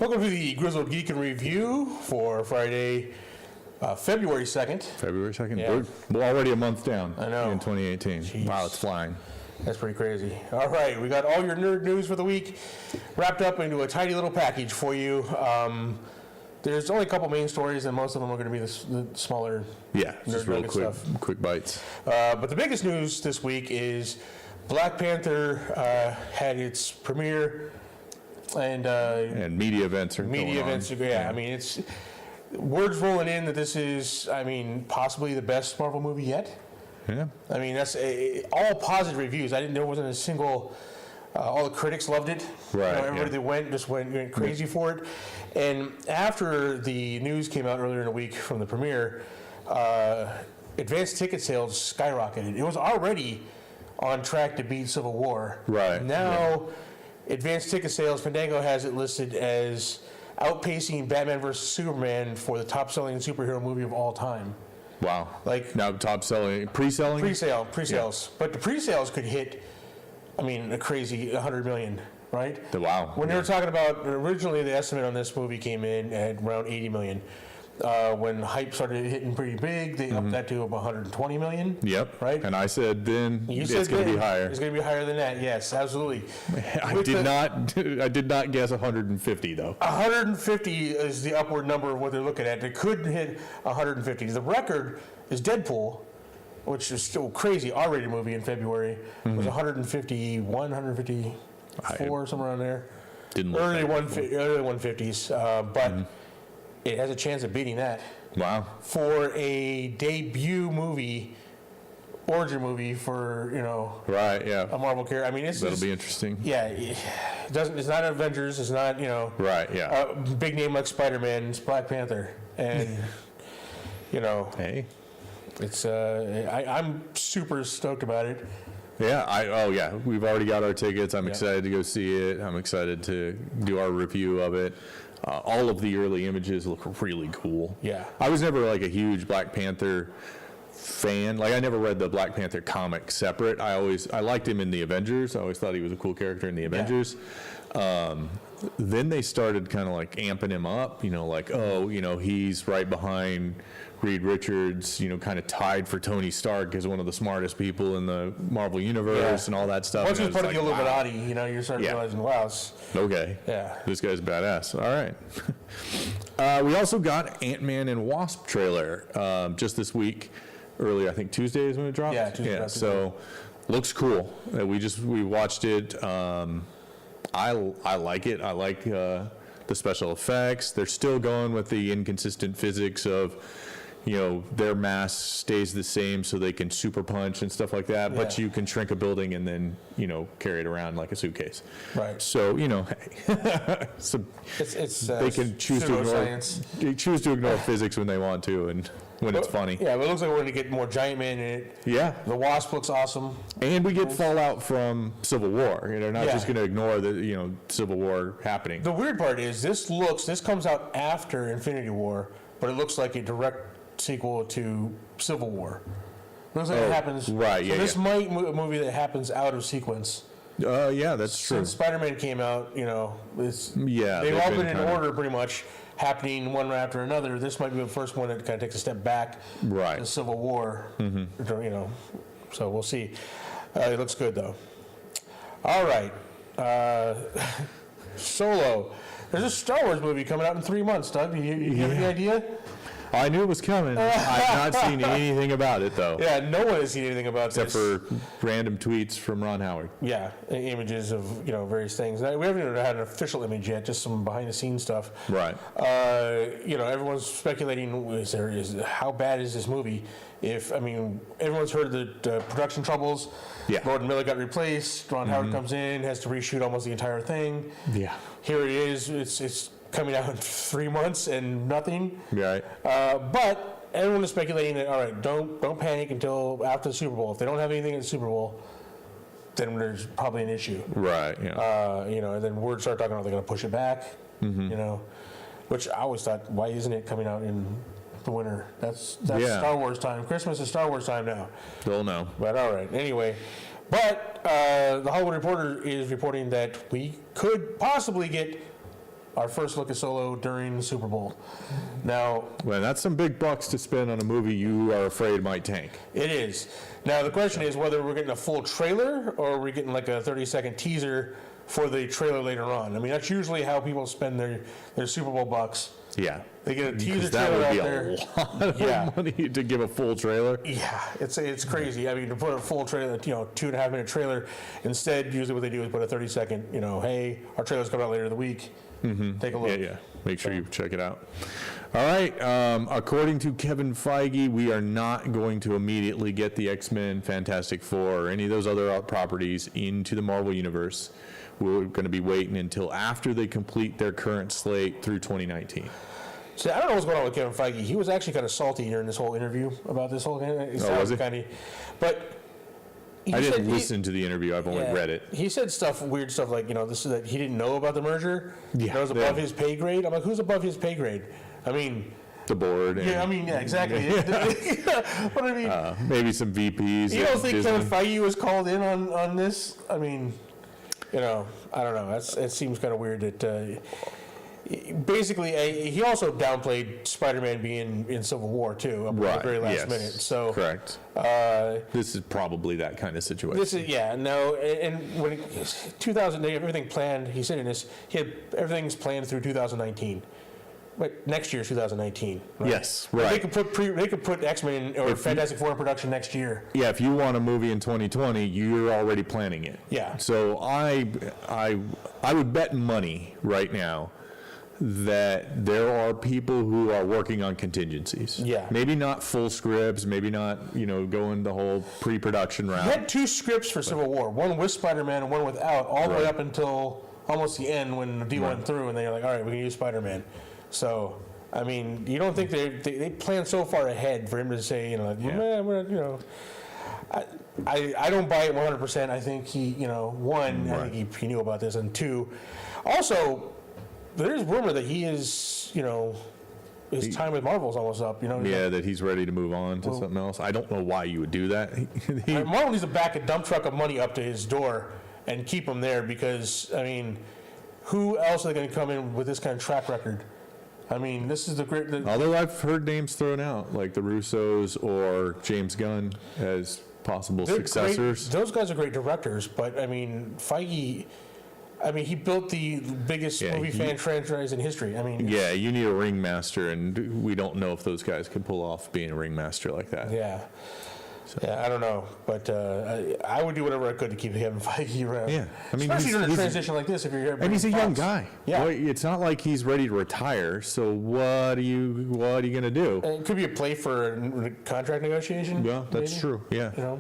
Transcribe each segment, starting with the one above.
Welcome to the Grizzled Geek and Review for Friday, February 2nd. February 2nd? Yeah. We're already a month down. I know. In 2018. Jeez. Wow, it's flying. That's pretty crazy. All right, we got all your nerd news for the week wrapped up into a tiny little package for you. There's only a couple main stories, and most of them are going to be the smaller Yeah, just real quick bites. But the biggest news this week is Black Panther had its premiere, and media events are media going events. on. Yeah, I mean, it's words rolling in that this is, I mean, possibly the best Marvel movie yet. Yeah. I mean, that's all positive reviews. There wasn't a single. All the critics loved it. Right. Everybody that went crazy for it. And after the news came out earlier in the week from the premiere, advanced ticket sales skyrocketed. It was already on track to beat Civil War. Right. Now, advanced ticket sales, Fandango has it listed as outpacing Batman vs. Superman for the top-selling superhero movie of all time. Wow. Like now top-selling, pre-selling? Pre-sales. Yeah. But the pre-sales could hit, I mean, a crazy 100 million, right? Wow. When they were talking about, originally the estimate on this movie came in at around 80 million. When hype started hitting pretty big, they upped that to 120 million. Yep. Right? And I said then it's going to be higher. It's going to be higher than that, yes, absolutely. I did not guess 150 though. 150 is the upward number of what they're looking at. They could hit 150. The record is Deadpool, which is still crazy, R-rated movie in February. It was 151, 154, somewhere around there. Early 150s, but it has a chance of beating that. Wow. For a debut movie, origin movie for, right, yeah, a Marvel character. I mean, that'll be interesting. Yeah, it's not Avengers, it's not, right, yeah, a big name like SpiderMan, it's Black Panther. And, hey. It's I'm super stoked about it. Yeah, we've already got our tickets. I'm excited to go see it. I'm excited to do our review of it. All of the early images look really cool. Yeah. I was never like a huge Black Panther fan. Like I never read the Black Panther comic separate. I liked him in the Avengers. I always thought he was a cool character in the Avengers. Then they started kind of like amping him up, he's right behind Reed Richards, kind of tied for Tony Stark as one of the smartest people in the Marvel Universe and all that stuff. Once you're part of the Illuminati, you start realizing, wow. Okay. Yeah. This guy's badass. All right. We also got AntMan and Wasp trailer just this week. Early, I think Tuesday is when it dropped. Yeah, Tuesday. Yeah, so looks cool. We watched it. I like it. I like the special effects. They're still going with the inconsistent physics of, their mass stays the same so they can super punch and stuff like that, but you can shrink a building and then, carry it around like a suitcase. Right. So, so they can choose to ignore physics when they want to and when it's funny. Yeah, but it looks like we're going to get more Giant Man in it. Yeah. The Wasp looks awesome. And we get fallout from Civil War. They're not just going to ignore the, Civil War happening. The weird part is this comes out after Infinity War, but it looks like a direct sequel to Civil War. Looks like it happens. Right, so this might be a movie that happens out of sequence. Yeah, that's true. Since SpiderMan came out, they've all been in order pretty much, happening one after another. This might be the first one that kind of takes a step back. Right. The Civil War. So we'll see. It looks good though. All right. Solo. There's a Star Wars movie coming out in 3 months, Doug. You have any idea? I knew it was coming. I've not seen anything about it, though. Yeah, no one has seen anything about this. Except for random tweets from Ron Howard. Yeah, images of, various things. We haven't even had an official image yet, just some behind-the-scenes stuff. Right. Everyone's speculating, how bad is this movie? Everyone's heard the production troubles. Yeah. Lord and Miller got replaced. Ron Howard comes in, has to reshoot almost the entire thing. Yeah. Here it is. It's coming out in 3 months and nothing. Right. But everyone is speculating that, all right, don't panic until after the Super Bowl. If they don't have anything at the Super Bowl, then there's probably an issue. Right. Yeah. And then word start talking about they're going to push it back. Which I always thought, why isn't it coming out in the winter? That's Star Wars time. Christmas is Star Wars time now. Still no. But all right. Anyway, but the Hollywood Reporter is reporting that we could possibly get our first look at Solo during the Super Bowl. Now, Well, that's some big bucks to spend on a movie you are afraid might tank. it is. Now, the question is whether we're getting a full trailer or we're getting like a 30-second teaser for the trailer later on. I mean, that's usually how people spend their Super Bowl bucks. Yeah. They get a teaser Because that trailer would out be there. a lot of Yeah. money to give a full trailer. Yeah, it's crazy. I mean, to put a full trailer, 2.5 minute trailer, instead, usually what they do is put a 30-second, hey, our trailer's coming out later in the week. Take a look. Yeah. Make sure you check it out. All right. According to Kevin Feige, we are not going to immediately get the X-Men, Fantastic Four, or any of those other properties into the Marvel Universe. We're going to be waiting until after they complete their current slate through 2019. See, I don't know what's going on with Kevin Feige. He was actually kind of salty during this whole interview about this whole thing. Was he? But I didn't listen to the interview. I've only read it. He said weird stuff like, this is that he didn't know about the merger. Yeah, That was above his pay grade. I'm like, who's above his pay grade? I mean, The board. exactly. But I mean, maybe some VPs. you don't think Disney. Kevin Feige was called in on this? I mean, I don't know. It seems kind of weird that. Basically, he also downplayed Spider-Man being in Civil War too, up at the very last minute. So correct. This is probably that kind of situation. This is and when 2000, they have everything planned. He said in this, everything's planned through 2019. But next year is 2019. Right? Yes, Like, right. They could put X-Men or Fantastic Four in production next year. Yeah, if you want a movie in 2020, you're already planning it. Yeah. So I would bet money right now that there are people who are working on contingencies. Yeah. Maybe not full scripts, maybe not, going the whole pre-production route. He had 2 scripts for Civil War, one with Spider-Man and one without, all the way up until almost the end when the deal went through and they were like, all right, we can use Spider-Man. So, I mean, you don't think they plan so far ahead for him to say, I don't buy it 100%. I think he, one, I think he knew about this, and 2, also, there's rumor that he is, his time with Marvel's almost up. Yeah, that he's ready to move on to something else. I don't know why you would do that. Marvel needs to back a dump truck of money up to his door and keep him there because, I mean, who else are they going to come in with this kind of track record? I mean, this is the great. Although I've heard names thrown out, like the Russos or James Gunn as possible successors. Those guys are great directors, but I mean, Feige. I mean, he built the biggest movie fan franchise in history. I mean, yeah, you need a ringmaster, and we don't know if those guys can pull off being a ringmaster like that. Yeah. Yeah, I don't know, but I would do whatever I could to keep Kevin Feige around. Yeah, I mean, especially during a transition like this. If you're here, and he's a young guy. Yeah, well, it's not like he's ready to retire. So what are you gonna do? It could be a play for a contract negotiation. Yeah, that's maybe. true. Yeah,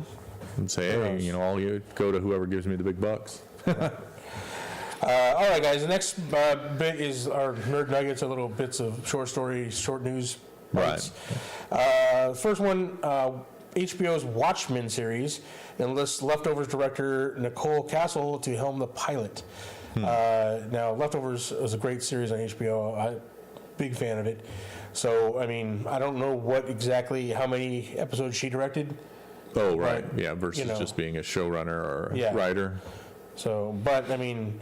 and say, hey, I'll go to whoever gives me the big bucks. All right, guys. The next bit is our nerd nuggets, our little bits of short stories, short news. Right. First one. HBO's Watchmen series enlists Leftovers director Nicole Castle to helm the pilot. Now, Leftovers was a great series on HBO. I'm a big fan of it. So, I mean, I don't know how many episodes she directed. Oh, right. Yeah, versus just being a showrunner or a writer. So, but, I mean,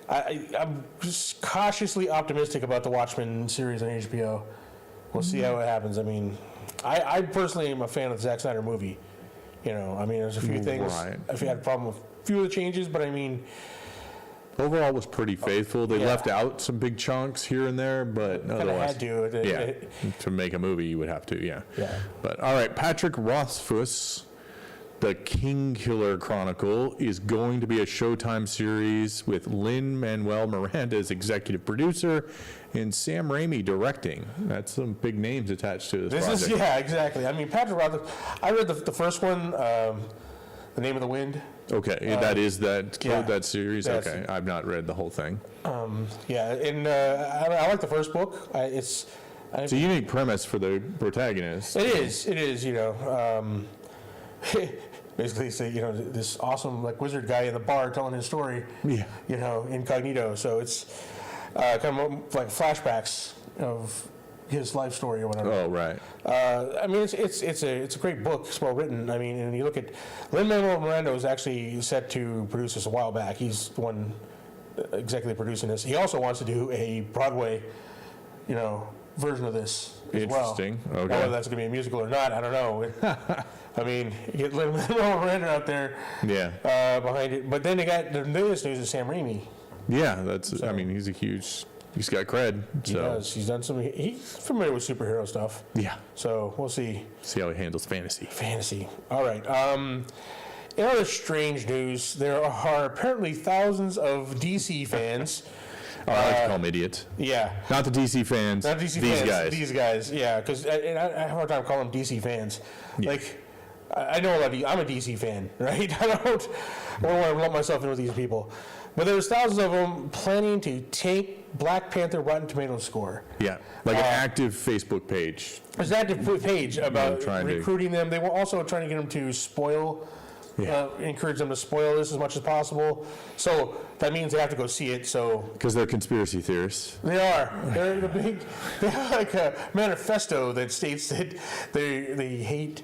I'm just cautiously optimistic about the Watchmen series on HBO. We'll see how it happens. I mean, I personally am a fan of the Zack Snyder movie. I mean, there's a few things. Right. I've had a problem with a few of the changes, but I mean, overall, it was pretty faithful. They left out some big chunks here and there, but otherwise, had to. To make a movie, you would have to. Yeah. Yeah. But all right, Patrick Rothfuss, the Kingkiller Chronicle, is going to be a Showtime series with Lin-Manuel Miranda as executive producer and Sam Raimi directing. That's some big names attached to this project. Exactly. I mean, Patrick Rothfuss. I read the first one, The Name of the Wind. Okay, that is that series. Okay, I've not read the whole thing. And I like the first book. It's a unique premise for the protagonist. It is. Basically, say this awesome wizard guy in the bar telling his story. Yeah. Incognito. So it's kind of like flashbacks of his life story or whatever. Oh, right. I mean, it's a great book. It's well written. I mean, and you look at Lin-Manuel Miranda was actually set to produce this a while back. He's the one executive producing this. He also wants to do a Broadway, version of this as well. Interesting. Okay. Now, whether that's going to be a musical or not, I don't know. I mean, you get Lin Miranda out there behind it. But then they got the newest news is Sam Raimi. Yeah, I mean, he's got cred. He So. does. He's done some. He's familiar with superhero stuff. Yeah. So we'll see. See how he handles fantasy. Fantasy. All right. In other strange news, there are apparently thousands of DC fans. Oh, I like to call them idiots. Yeah. Not the DC fans. Not DC these fans. guys. These guys. Yeah. Because I have a hard time calling them DC fans. Yeah. Like, I know a lot of. I'm a DC fan, right? I don't want to lump myself in with these people. But there's thousands of them planning to take Black Panther Rotten Tomatoes score. Yeah, like an active Facebook page. There's an active page about trying to- recruiting them. They were also trying to get them to spoil, encourage them to spoil this as much as possible. So that means they have to go see it. So Because they're conspiracy theorists. they are. They're the big. They have like a manifesto that states that they hate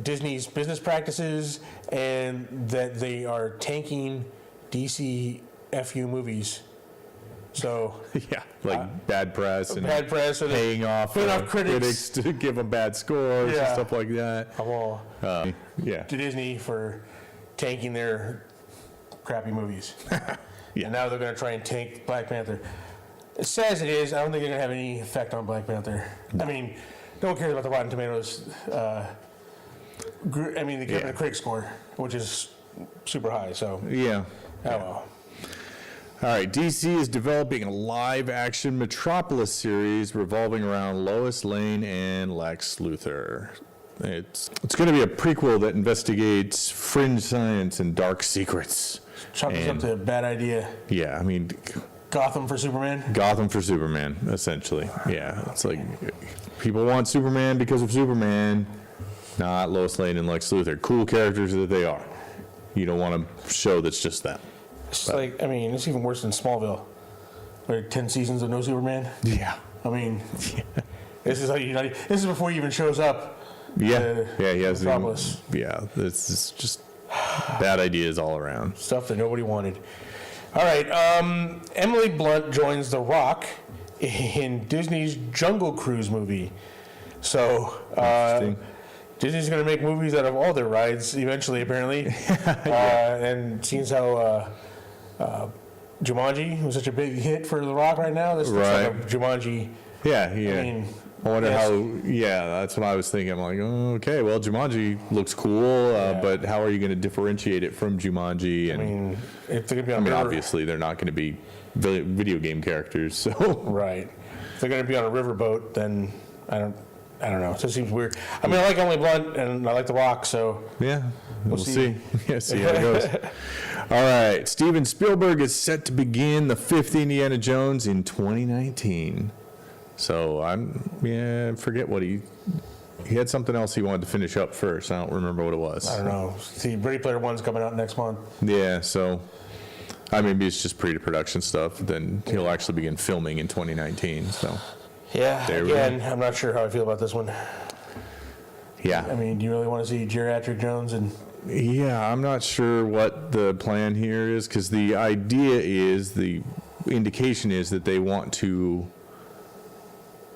Disney's business practices and that they are tanking DC FU movies. So Yeah, like bad press and bad press and paying off critics to give them bad scores and Yeah. stuff like that. I'm all Yeah, to Disney for tanking their crappy movies. Yeah. And now they're going to try and tank Black Panther. As sad as it is, I don't think they're going to have any effect on Black Panther. I mean, no one cares about the Rotten Tomatoes. They give it a critic score, which is super high. So, yeah. well. All right, DC is developing a live-action Metropolis series revolving around Lois Lane and Lex Luthor. It's going to be a prequel that investigates fringe science and dark secrets. Chalk this up to a bad idea. Yeah, I mean, Gotham for Superman? Gotham for Superman, essentially. Yeah, it's like people want Superman because of Superman, not Lois Lane and Lex Luthor. Cool characters that they are. You don't want a show that's just that. It's like, it's even worse than Smallville. Where 10 seasons of no Superman. Yeah. I mean, this is how this is before he even shows up. Yeah, he has. Metropolis. Yeah, this is just bad ideas all around. Stuff that nobody wanted. All right, Emily Blunt joins The Rock in Disney's Jungle Cruise movie. So, Interesting. Disney's going to make movies out of all their rides eventually, apparently. And seeing how Jumanji was such a big hit for The Rock right now, this looks like a Jumanji. Yeah. I wonder yes. how. Yeah, that's what I was thinking. I'm like, oh, okay, well, Jumanji looks cool, but how are you going to differentiate it from Jumanji? And If they're going to be on river, obviously, they're not going to be video game characters. So right. If they're going to be on a riverboat, then I don't know. It just seems weird. I like Emily Blunt and I like The Rock, so yeah, we'll see. see. Yeah, see how it goes. All right, Steven Spielberg is set to begin the 5th Indiana Jones in 2019. So forget what he had something else he wanted to finish up first. I don't remember what it was. I don't know. See, Ready Player One's coming out next month. Yeah, so maybe it's just pre-production stuff. Then he'll actually begin filming in 2019. So Yeah, There we again, I'm not sure how I feel about this one. yeah, Do you really want to see geriatric Jones? And yeah, I'm not sure what the plan here is because the idea is the indication is that they want to.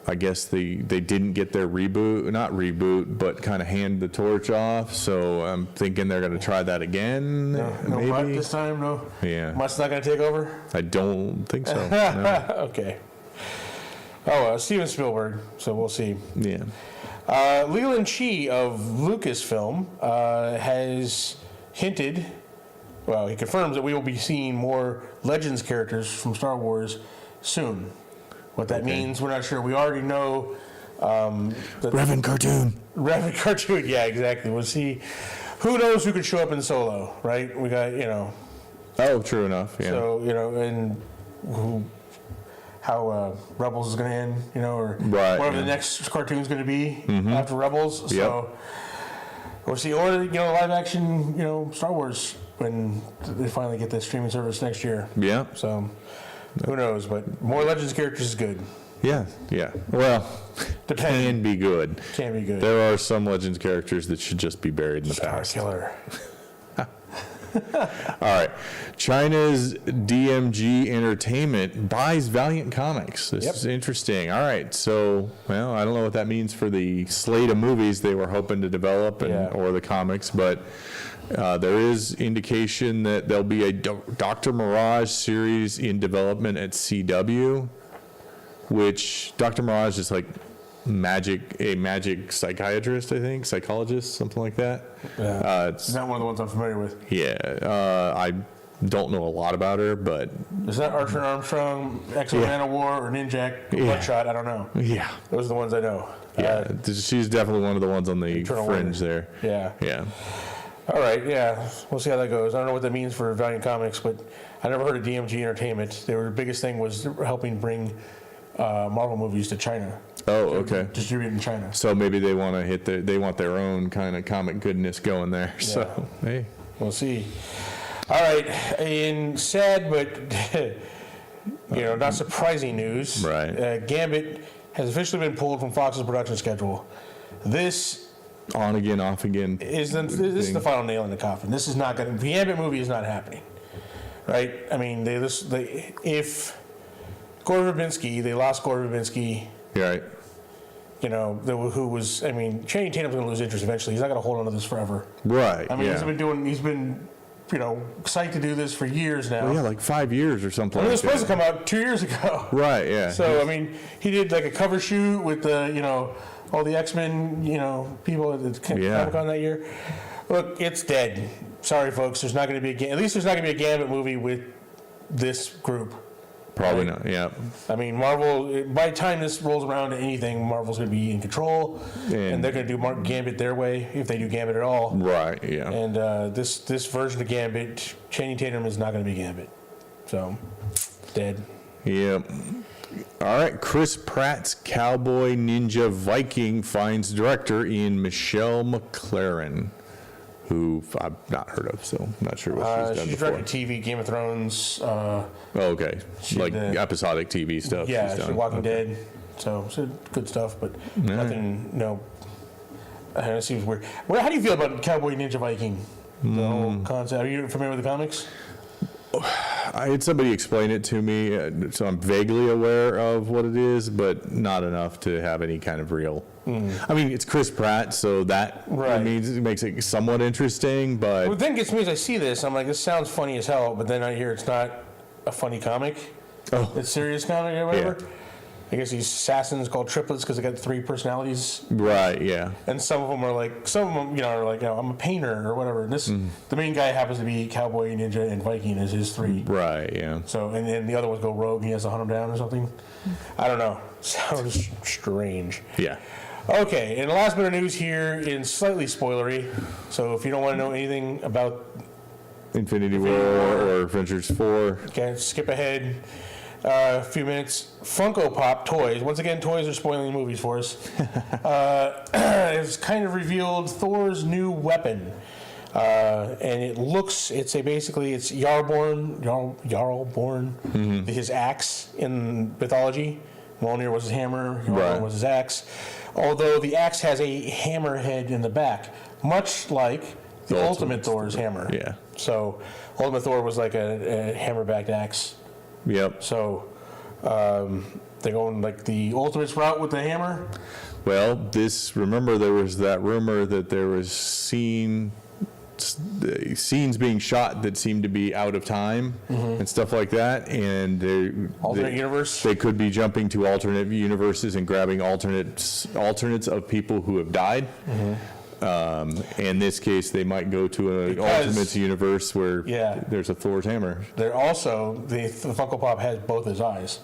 I guess they didn't get their not reboot, but kind of hand the torch off. So I'm thinking they're going to try that again. no maybe. Mutt this time? No? Yeah. Mutt's not going to take over? I don't think so. No. Okay. Steven Spielberg, so we'll see. Yeah. Leland Chee of Lucasfilm has hinted, he confirms that we will be seeing more Legends characters from Star Wars soon. What that means, we're not sure. We already know. Revan Cartoon. Revan Cartoon, yeah, exactly. We'll see. Who knows who could show up in Solo, right? We got, Oh, true enough. Yeah. So, and how Rebels is going to end, or Right, whatever yeah. the next cartoon's going to be after Rebels. Yep. So we'll see. Or, live action, Star Wars when they finally get the streaming service next year. Yeah. So who knows? But more Legends characters is good. Yeah. Well, Depending. can be good. Can be good. There are some Legends characters that should just be buried in the Star past. Killer. All right. China's DMG Entertainment buys Valiant Comics. This is interesting. All right. So, well, I don't know what that means for the slate of movies they were hoping to develop or the comics, but there is indication that there'll be a Dr. Mirage series in development at CW, which Dr. Mirage is like a magic psychiatrist, I think, psychologist, something like that. Yeah. It's not one of the ones I'm familiar with. Yeah, I don't know a lot about her, but is that Archer Armstrong, X-Men of War, or Ninjak, Bloodshot? I don't know. Yeah, those are the ones I know. Yeah, she's definitely one of the ones on the fringe there. Yeah. Yeah. All right, yeah, we'll see how that goes. I don't know what that means for Valiant Comics, but I never heard of DMG Entertainment. Their biggest thing was helping bring Marvel movies to China. Oh, okay. Distribute in China. So maybe they want to they want their own kind of comic goodness going there. Yeah. So, hey. We'll see. All right, in sad but, not surprising news. Right. Gambit has officially been pulled from Fox's production schedule. This on again, off again. This is the final nail in the coffin. This is not going to. The Gambit movie is not happening, right? I mean, if Gore Verbinski, they lost Gore Verbinski. Right. Who was? I mean, Channing Tatum's going to lose interest eventually. He's not going to hold on to this forever. Right. I mean, he's been psyched to do this for years now. Well, yeah, like 5 years or something. It was supposed to come out 2 years ago. Right. Yeah. So I mean, he did like a cover shoot with all the X-Men, people at the Comic-Con that year. Look, it's dead. Sorry, folks. There's not going to be at least there's not going to be a Gambit movie with this group. Probably not. Yeah. I mean, Marvel. By the time this rolls around to anything, Marvel's going to be in control, and they're going to do Gambit their way if they do Gambit at all. Right. Yeah. And this version of Gambit, Channing Tatum is not going to be Gambit. So, dead. Yep. All right, Chris Pratt's Cowboy Ninja Viking finds director in Michelle McLaren, who I've not heard of, so I'm not sure what she's done before. She's directed TV, Game of Thrones. Okay, like episodic TV stuff. Yeah, she's Walking Dead, so good stuff, but nothing. No, it seems weird. How do you feel about Cowboy Ninja Viking? The whole concept. Are you familiar with the comics? I had somebody explain it to me, so I'm vaguely aware of what it is, but not enough to have any kind of real. I mean, it's Chris Pratt, so that means it makes it somewhat interesting, but... Well, the thing gets me is I see this, I'm like, this sounds funny as hell, but then I hear it's not a funny comic. Oh. It's serious comic or whatever. Yeah. I guess these assassins called triplets because they got 3 personalities. Right, yeah. And some of them are like, I'm a painter or whatever. And this, the main guy happens to be Cowboy, Ninja, and Viking is his 3. Right, yeah. So, and then the other ones go rogue and he has to hunt them down or something. I don't know. Sounds strange. Yeah. Okay, and the last bit of news here is slightly spoilery. So if you don't want to know anything about Infinity War or Avengers 4. Okay, skip ahead a few minutes. Funko Pop toys. Once again, toys are spoiling movies for us. It's kind of revealed Thor's new weapon. And it's Jarlborn, his axe in mythology. Mjolnir was his hammer, Jarlborn was his axe. Although the axe has a hammer head in the back, much like the Ultimate Thor's hammer. Yeah. So Ultimate Thor was like a hammer-backed axe. Yep. So they're going like the Ultimate's route with the hammer? Well, remember there was that rumor that there was scenes being shot that seemed to be out of time and stuff like that, and alternate universe. They could be jumping to alternate universes and grabbing alternates of people who have died. In this case, they might go to an Ultimates universe where there's a Thor's hammer. They're also the Funko Pop has both his eyes,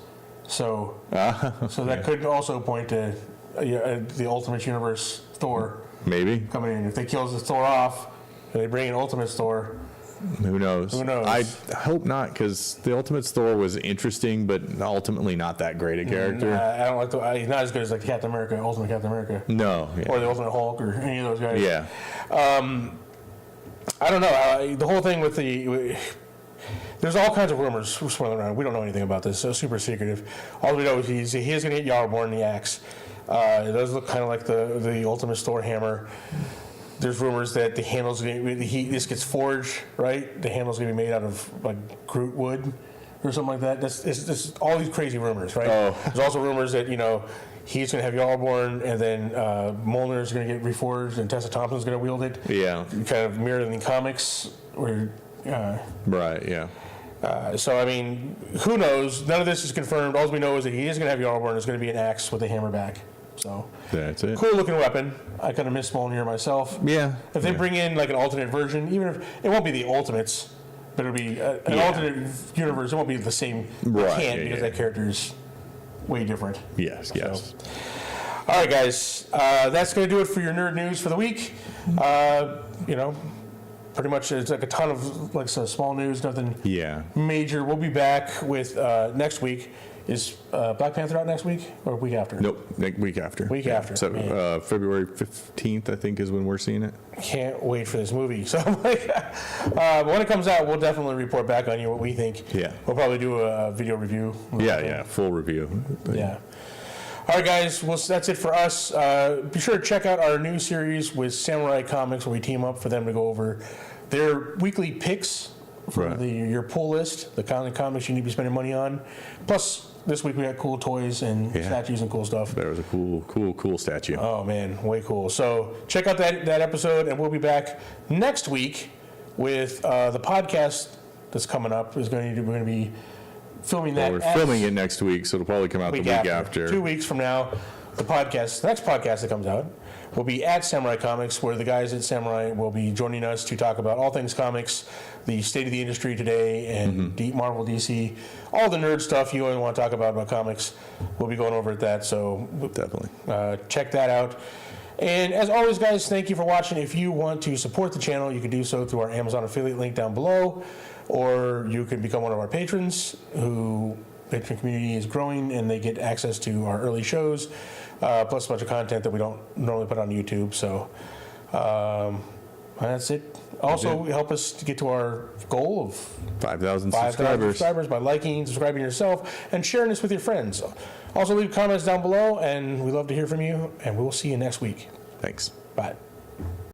so that could also point to the Ultimates universe Thor. Maybe coming in. If they kill the Thor off, and they bring in Ultimates Thor. Who knows? I hope not, because the Ultimates Thor was interesting, but ultimately not that great a character. I don't like he's not as good as like Captain America, Ultimate Captain America. No. Yeah. Or the Ultimate Hulk, or any of those guys. Yeah. I don't know. The whole thing with there's all kinds of rumors swirling around. We don't know anything about this. So super secretive. All we know is he is going to hit Jarlborn the axe. It does look kind of like the Ultimate Thor hammer. There's rumors that the handle's going to this gets forged, right? The handle's going to be made out of like Groot wood or something like that. That's all these crazy rumors, right? Oh. There's also rumors that he's going to have Yalborn, and then Mjolnir's going to get reforged, and Tessa Thompson's going to wield it. Yeah. Kind of mirrored in the comics, where. Right. Yeah. So I mean, who knows? None of this is confirmed. All we know is that he is going to have Yalborn. It's going to be an axe with a hammer back. So that's it. Cool looking weapon. I kind of miss Mjolnir myself. Yeah. If they bring in like an alternate version, even if it won't be the Ultimates, but it'll be an alternate universe. It won't be the same. Right. It can't because that character is way different. Yes. Yes. So. All right, guys. That's going to do it for your nerd news for the week. Pretty much it's like a ton of like some small news, nothing major. We'll be back with next week. Is Black Panther out next week or week after? Nope, week after. Week after. So February 15th, I think, is when we're seeing it. Can't wait for this movie. So like, when it comes out, we'll definitely report back on you what we think. Yeah. We'll probably do a video review. Yeah, full review. Yeah. All right, guys. Well, that's it for us. Be sure to check out our new series with Samurai Comics, where we team up for them to go over their weekly picks for your pull list, the kind of comics you need to be spending money on. Plus, this week we had cool toys and statues and cool stuff. There was a cool statue. Oh man, way cool. So check out that episode, and we'll be back next week with the podcast that's coming up. We're going to be filming that. We're filming it neek week, so it'll probably come out the week after. 2 weeks from now, the next podcast that comes out will be at Samurai Comics, where the guys at Samurai will be joining us to talk about all things comics, the state of the industry today, and Marvel, DC, all the nerd stuff you only want to talk about comics. We'll be going over at that, so definitely check that out. And as always, guys, thank you for watching. If you want to support the channel, you can do so through our Amazon affiliate link down below, or you can become one of our patrons. Patron community is growing, and they get access to our early shows, plus a bunch of content that we don't normally put on YouTube. So that's it. Also, help us to get to our goal of 5,000 subscribers by liking, subscribing yourself, and sharing this with your friends. Also, leave comments down below, and we love to hear from you, and we'll see you next week. Thanks. Bye.